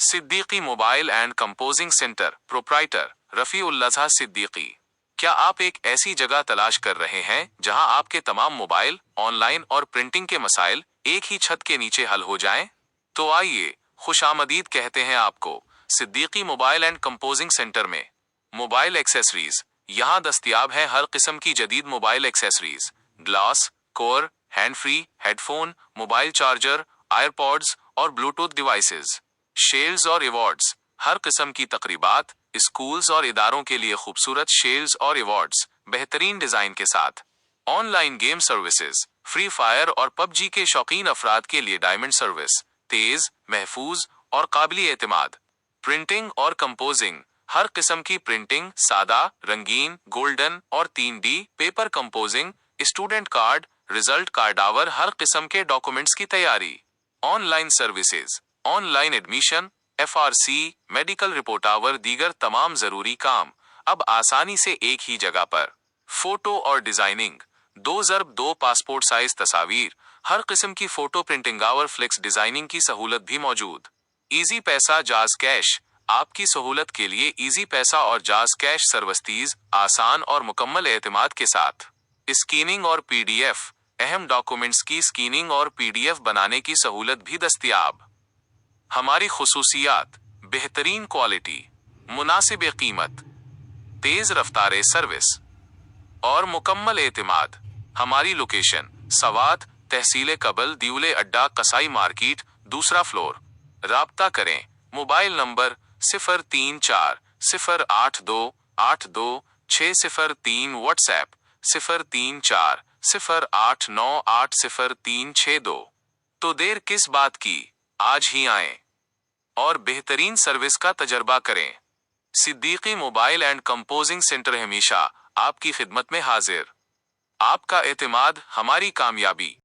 Siddiqui mobile and composing centre proprietor Rafiullah Siddiqui. क्या आप एक ऐसी जगह तलाश कर रहे हैं जहां आपके तमाम मोबाइल, ऑनलाइन और प्रिंटिंग के मसाइल एक ही छत के नीचे हल हो जाएं? तो आइए खुशामदीद कहते हैं आपको Siddiqui mobile and composing centre में। मोबाइल एक्सेसरीज यहाँ दस्तयाब है। हर किस्म की जदीद मोबाइल एक्सेसरीज, ग्लास, कोर, hand free, headphone, mobile charger, AirPods और ब्लूटूथ डिवाइसेस, शेल्स और अवार्ड्स। हर किस्म की तकरीबात, स्कूल्स और इदारों के लिए खूबसूरत शेल्स और अवार्ड्स बेहतरीन डिजाइन के साथ। Online game services, free fire और पबजी के शौकीन अफराद के लिए डायमंड सर्विस, तेज, महफूज और काबिल एतमाद। प्रिंटिंग और कंपोजिंग, हर किस्म की प्रिंटिंग, सादा, रंगीन, गोल्डन और 3D paper composing, student card, result कार्डावर, हर किस्म के डॉक्यूमेंट्स की तैयारी। Online services, online admission, FRC, medical रिपोर्टावर, दीगर तमाम जरूरी काम अब आसानी से एक ही जगह पर। फोटो और डिजाइनिंग, 2x2 पासपोर्ट साइज तस्वीर, हर किस्म की फोटो प्रिंटिंग और फ्लेक्स डिजाइनिंग की सहूलत भी मौजूद। इजी पैसा जाज कैश, आपकी सहूलत के लिए इजी पैसा और जाज कैश सर्विसेज आसान और मुकम्मल एतमाद के साथ। स्कैनिंग और PDF, अहम डॉक्यूमेंट्स की स्कैनिंग और PDF बनाने की सहूलत भी दस्तयाब। हमारी खुसूसियात, बेहतरीन क्वालिटी, मुनासिब कीमत, तेज रफ्तार सर्विस और मुकम्मल एतमाद। हमारी लोकेशन सवात, तहसील कबल, दिउले अड्डा, कसाई मार्केट, दूसरा फ्लोर। राब्ता करें, मोबाइल नंबर 034-082-82-603, व्हाट्सएप 034-089-80362। तो देर किस बात की, आज ही आएं और बेहतरीन सर्विस का तजर्बा करें। Siddiqui mobile and composing centre हमेशा आपकी खिदमत में हाजिर। आपका एतमाद हमारी कामयाबी।